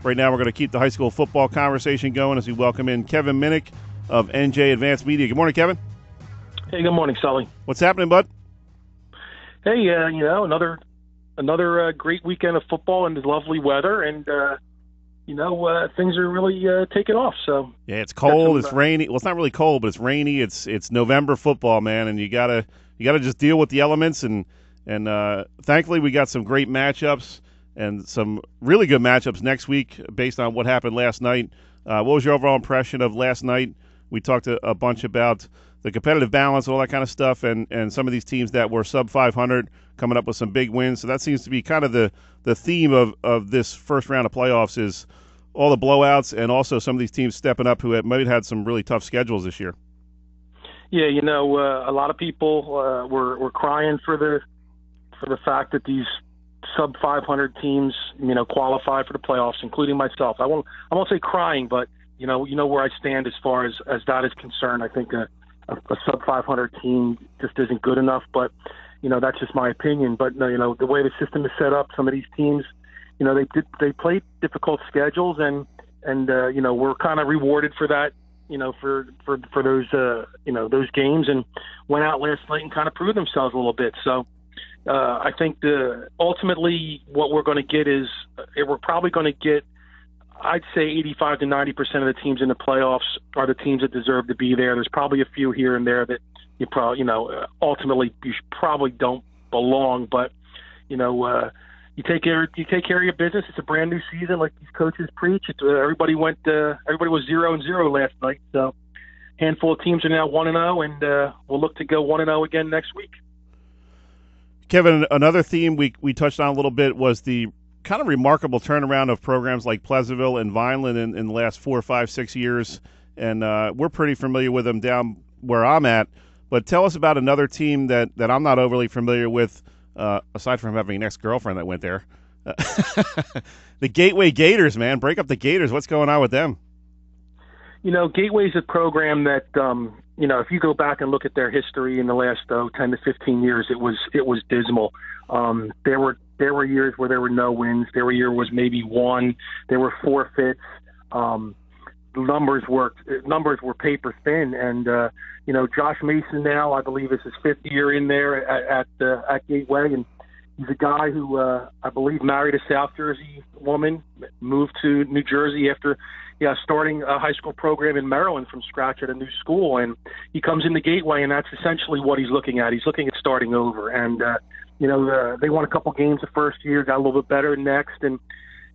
Right now we're going to keep the high school football conversation going as we welcome in Kevin Minnick of NJ Advanced Media. Good morning, Kevin. Hey, good morning, Sully. What's happening, bud? Hey, another great weekend of football and lovely weather, and things are really taking off. So yeah, it's cold, it's rainy. Well, it's not really cold, but it's rainy. It's November football, man, and you gotta just deal with the elements. And thankfully, we got some great matchups and some really good matchups next week based on what happened last night. What was your overall impression of last night? We talked a bunch about the competitive balance, all that kind of stuff, and some of these teams that were sub 500 coming up with some big wins. So that seems to be kind of the theme of this first round of playoffs is all the blowouts and also some of these teams stepping up who might have had some really tough schedules this year. Yeah, a lot of people were crying for the fact that these sub 500 teams, qualify for the playoffs, including myself. I won't say crying, but you know where I stand as far as that is concerned. I think a sub 500 team just isn't good enough, but that's just my opinion. But the way the system is set up, some of these teams, they played difficult schedules, and we're kind of rewarded for that, for those games, and went out last night and kind of proved themselves a little bit. So I think ultimately what we're going to get is we're probably going to get, I'd say 85 to 90% of the teams in the playoffs are the teams that deserve to be there. There's probably a few here and there that you probably, ultimately you probably don't belong, but you take care of your business. It's a brand new season, like these coaches preach. Everybody was 0-0 last night. So handful of teams are now 1-0, and we'll look to go 1-0 again next week. Kevin, another theme we touched on a little bit was the kind of remarkable turnaround of programs like Pleasantville and Vineland in the last 4, 5, 6 years, and we're pretty familiar with them down where I'm at. But tell us about another team that I'm not overly familiar with, aside from having an ex-girlfriend that went there. The Gateway Gators, man. Break up the Gators. What's going on with them? Gateway's a program that, if you go back and look at their history in the last 10 to 15 years, it was dismal. There were years where there were no wins. There were years was maybe one. There were forfeits. Numbers were paper thin, and Josh Mason now, I believe, is his 5th year in there at Gateway, and he's a guy who I believe married a South Jersey woman, moved to New Jersey after starting a high school program in Maryland from scratch at a new school, and he comes into Gateway, and that's essentially what he's looking at. He's looking at starting over, and they won a couple games the first year, got a little bit better next, and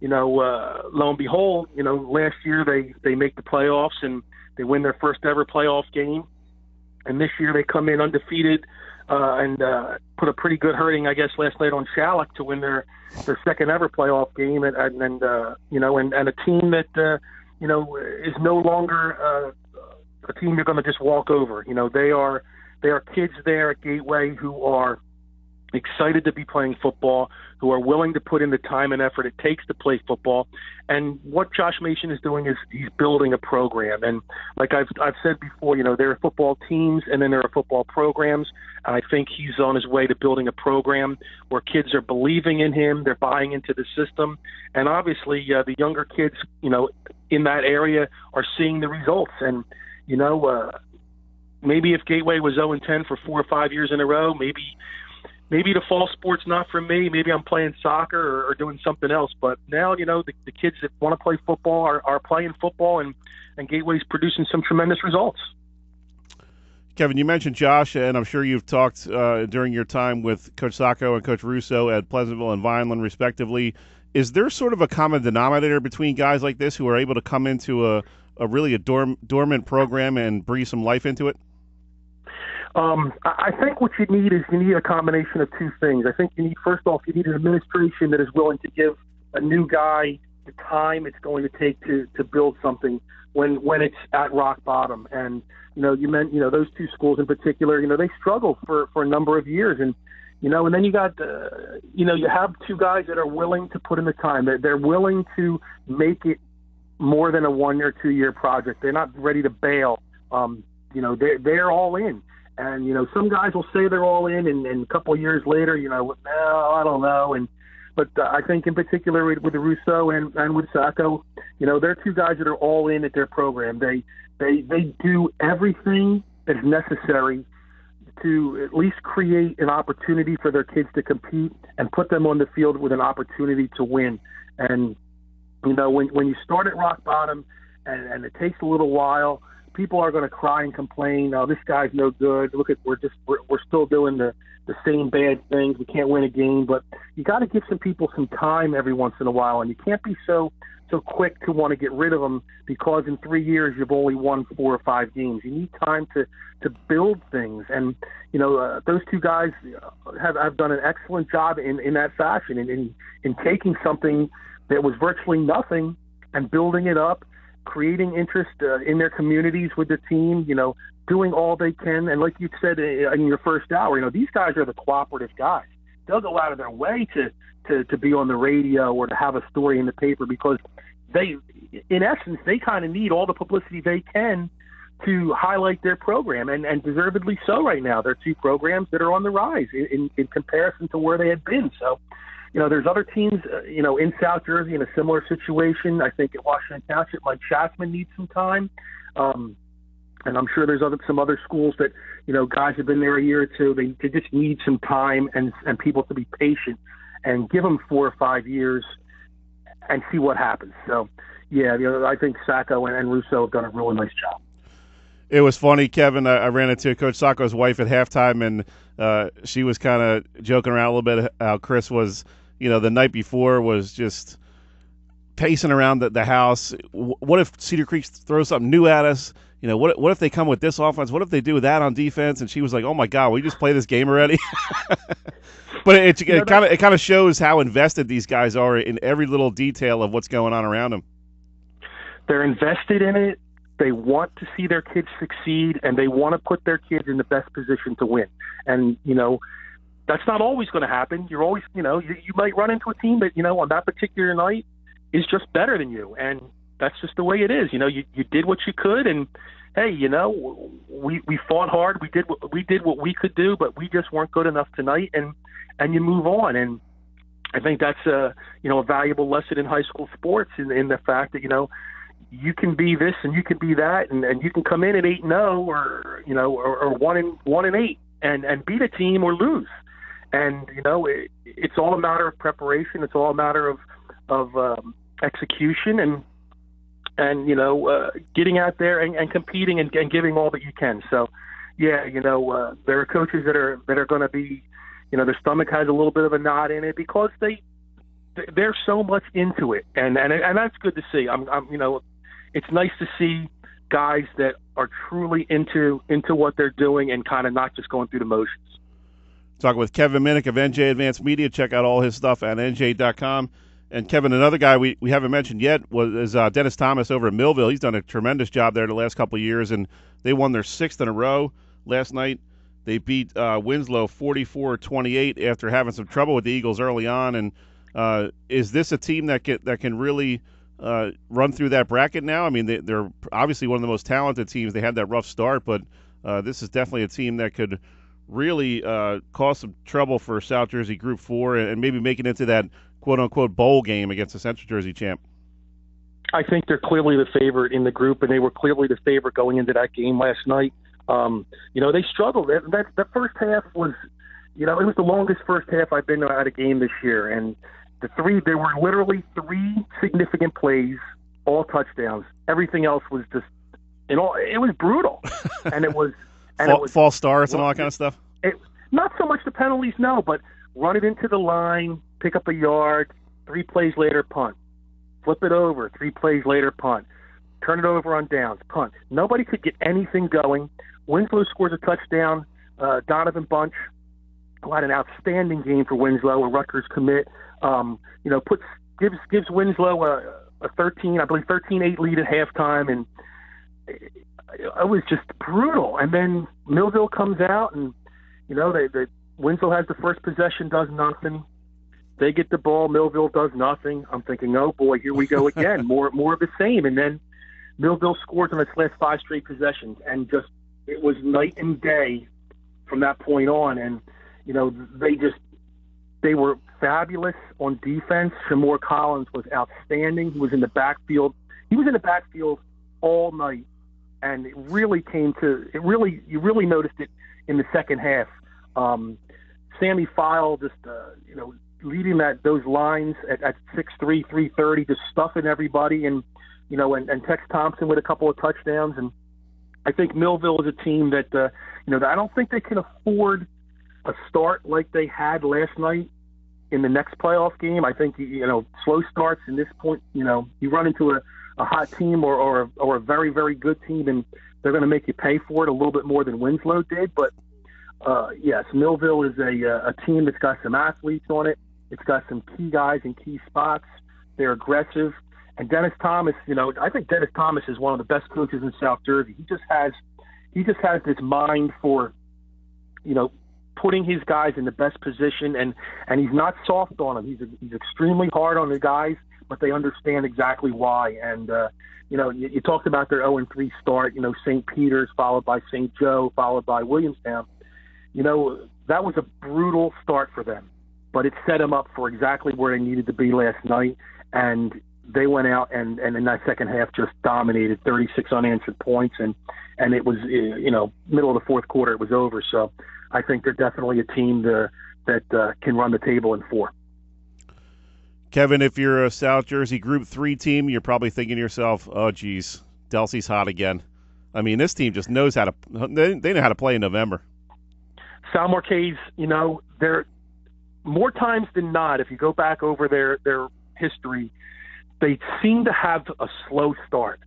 lo and behold, last year they make the playoffs and they win their first ever playoff game, and this year they come in undefeated and put a pretty good hurting, I guess, last night on Shalleck to win their second ever playoff game, and a team that is no longer a team you're going to just walk over. They are kids there at Gateway who are excited to be playing football, who are willing to put in the time and effort it takes to play football. And what Josh Mason is doing is he's building a program. And like I've said before, there are football teams and then there are football programs. And I think he's on his way to building a program where kids are believing in him, they're buying into the system. And obviously the younger kids, in that area are seeing the results. And, maybe if Gateway was 0-10 for 4 or 5 years in a row, maybe the fall sport's not for me. Maybe I'm playing soccer or doing something else. But now, the kids that want to play football are playing football, and Gateway's producing some tremendous results. Kevin, you mentioned Josh, and I'm sure you've talked during your time with Coach Sacco and Coach Russo at Pleasantville and Vineland, respectively. Is there sort of a common denominator between guys like this who are able to come into a really dormant program and breathe some life into it? I think what you need a combination of two things. I think first off, you need an administration that is willing to give a new guy the time it's going to take to build something when it's at rock bottom. And, you meant, those two schools in particular, they struggled for a number of years. And, and then you got, you have two guys that are willing to put in the time. They're willing to make it more than a 1 or 2 year project. They're not ready to bail. They're all in. And, some guys will say they're all in, and a couple of years later, I don't know. And But I think in particular with Russo and with Sacco, they're two guys that are all in at their program. They do everything that is necessary to at least create an opportunity for their kids to compete and put them on the field with an opportunity to win. And, when you start at rock bottom and it takes a little while, people are going to cry and complain, oh, this guy's no good. Look, we're still doing the same bad things. We can't win a game. But you got to give some people some time every once in a while, and you can't be so quick to want to get rid of them because in 3 years you've only won 4 or 5 games. You need time to build things. And, those two guys have done an excellent job in that fashion, in taking something that was virtually nothing and building it up, creating interest in their communities with the team, doing all they can. And like you said in your first hour, these guys are the cooperative guys. They'll go out of their way to be on the radio or to have a story in the paper because in essence, they kind of need all the publicity they can to highlight their program, and deservedly so right now. They're two programs that are on the rise in comparison to where they had been. So, there's other teams, in South Jersey in a similar situation. I think at Washington Township, Mike Schatzman needs some time. And I'm sure there's some other schools that, guys have been there a year or two. They just need some time and people to be patient and give them 4 or 5 years and see what happens. So, yeah, I think Sacco and Russo have done a really nice job. It was funny, Kevin. I ran into Coach Sacco's wife at halftime, and she was kind of joking around a little bit how Chris was, the night before was just pacing around the house. What if Cedar Creek throws something new at us? What if they come with this offense? What if they do that on defense? And she was like, "Oh my God, we just play this game already." But it kind of shows how invested these guys are in every little detail of what's going on around them. They're invested in it. They want to see their kids succeed, and they want to put their kids in the best position to win. And that's not always going to happen. You're always, you might run into a team that on that particular night is just better than you, and that's just the way it is. You did what you could, and hey, we fought hard. We did what we could do, but we just weren't good enough tonight, and you move on. And I think that's a valuable lesson in high school sports in the fact that you can be this and you can be that, and you can come in at 8-0 or 1-8 and beat a team or lose. And it's all a matter of preparation. It's all a matter of execution and getting out there and competing and giving all that you can. So, yeah, there are coaches that are going to be, their stomach has a little bit of a knot in it because they're so much into it, and that's good to see. It's nice to see guys that are truly into what they're doing and kind of not just going through the motions. Talking with Kevin Minnick of NJ Advanced Media. Check out all his stuff at NJ.com. And Kevin, another guy we haven't mentioned yet is Dennis Thomas over at Millville. He's done a tremendous job there the last couple of years, and they won their 6th in a row last night. They beat Winslow 44-28 after having some trouble with the Eagles early on. And is this a team that can really run through that bracket now? I mean, they're obviously one of the most talented teams. They had that rough start, but this is definitely a team that could really cause some trouble for South Jersey Group 4 and maybe make it into that quote-unquote bowl game against the Central Jersey champ. I think they're clearly the favorite in the group, and they were clearly the favorite going into that game last night. They struggled. That first half was, it was the longest first half I've been at a game this year, and there were literally 3 significant plays, all touchdowns. Everything else was just, it was brutal, and it was false starts and all that kind of stuff. Not so much the penalties, no, but run it into the line, pick up a yard, 3 plays later, punt. Flip it over, 3 plays later, punt. Turn it over on downs, punt. Nobody could get anything going. Winslow scores a touchdown. Donovan Bunch, who had an outstanding game for Winslow, a Rutgers commit, gives Winslow a 13-8 lead at halftime, and it was just brutal. And then Millville comes out, and Winslow has the first possession, does nothing. They get the ball, Millville does nothing. I'm thinking, oh boy, here we go again, more of the same. And then Millville scores on its last 5 straight possessions, and just it was night and day from that point on. And They were fabulous on defense. Shamor Collins was outstanding. He was in the backfield. He was in the backfield all night, and it really you really noticed it in the second half. Sammy File just, leading those lines at 6'3", 330, just stuffing everybody, and Tex Thompson with a couple of touchdowns. And I think Millville is a team that, I don't think they can afford a start like they had last night in the next playoff game. I think, slow starts in this point, you run into a hot team or a very, very good team, and they're going to make you pay for it a little bit more than Winslow did. But, yes, Millville is a team that's got some athletes on it. It's got some key guys in key spots. They're aggressive. And Dennis Thomas, I think Dennis Thomas is one of the best coaches in South Jersey. He just has this mind for, putting his guys in the best position, and he's not soft on them. He's extremely hard on the guys, but they understand exactly why. And you talked about their 0-3 start. St. Peter's followed by St. Joe, followed by Williamstown. That was a brutal start for them, but it set them up for exactly where they needed to be last night. And they went out and in that second half just dominated, 36 unanswered points, and it was middle of the fourth quarter it was over. So I think they're definitely a team that can run the table in 4. Kevin, if you're a South Jersey Group 3 team, you're probably thinking to yourself, "Oh, geez, Delsey's hot again." I mean, this team just knows how to. They know how to play in November. Sal Marquez, they're more times than not. If you go back over their history, they seem to have a slow start.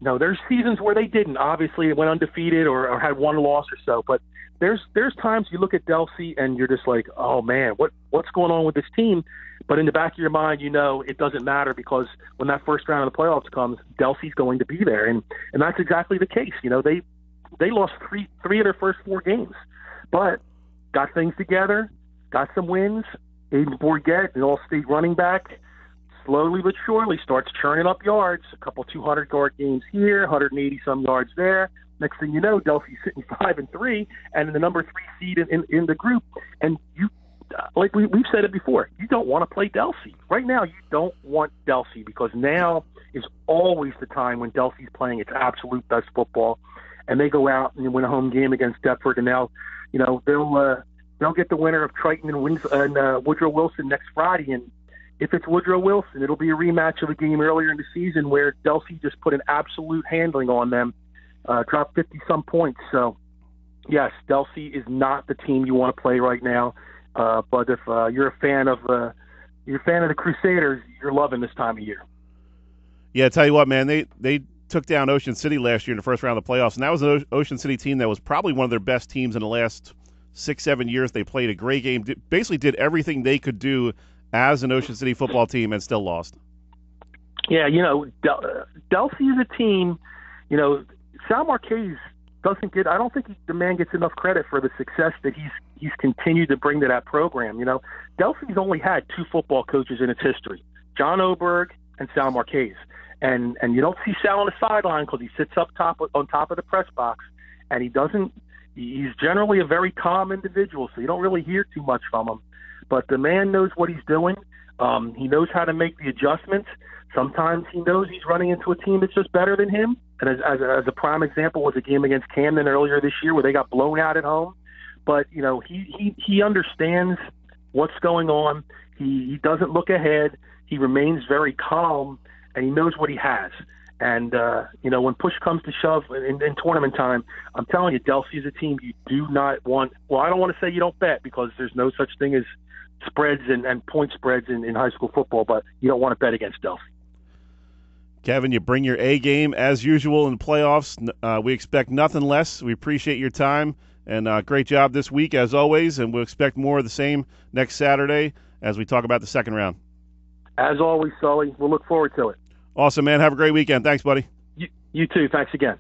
There's seasons where they didn't. Obviously, it went undefeated or had one loss or so. But there's times you look at Delsey and you're just like, oh man, what's going on with this team? But in the back of your mind, it doesn't matter, because when that first round of the playoffs comes, Delsey's going to be there, and that's exactly the case. They lost three of their first 4 games, but got things together, got some wins. Aiden Bourget, an all-state running back, slowly but surely starts churning up yards. A couple 200-yard games here, 180-some yards there. Next thing you know, Delsey's sitting 5-3 and in the number 3 seed in the group. And like we've said it before, you don't want to play Delsey. Right now, you don't want Delsey, because now is always the time when Delsey's playing its absolute best football, and they go out and win a home game against Deptford, and now, they'll get the winner of Triton and Woodrow Wilson next Friday. And if it's Woodrow Wilson, it'll be a rematch of a game earlier in the season where Delsey just put an absolute handling on them, dropped 50-some points. So, yes, Delsey is not the team you want to play right now. But if you're a fan of the Crusaders, you're loving this time of year. Yeah, I tell you what, man, they took down Ocean City last year in the first round of the playoffs, and that was an Ocean City team that was probably one of their best teams in the last 6-7 years. They played a great game, basically did everything they could do as an Ocean City football team, and still lost. Yeah, Delsey is a team. Sal Marquez doesn't get. I don't think the man gets enough credit for the success that he's continued to bring to that program. Delsey's only had 2 football coaches in its history: John Oberg and Sal Marquez. And you don't see Sal on the sideline because he sits up top on top of the press box, and he's generally a very calm individual, so you don't really hear too much from him. But the man knows what he's doing. He knows how to make the adjustments. Sometimes he knows he's running into a team that's just better than him. And as a prime example was a game against Camden earlier this year where they got blown out at home. But, he understands what's going on. He doesn't look ahead. He remains very calm, and he knows what he has. And, when push comes to shove in tournament time, I'm telling you, Delsey is a team you do not want. Well, I don't want to say you don't bet, because there's no such thing as spreads and point spreads in high school football, but you don't want to bet against Delsey. Kevin, you bring your A game as usual in the playoffs. We expect nothing less. We appreciate your time, and great job this week as always, and we'll expect more of the same next Saturday as we talk about the second round. As always, Sully, we'll look forward to it. Awesome, man. Have a great weekend. Thanks, buddy. You too. Thanks again.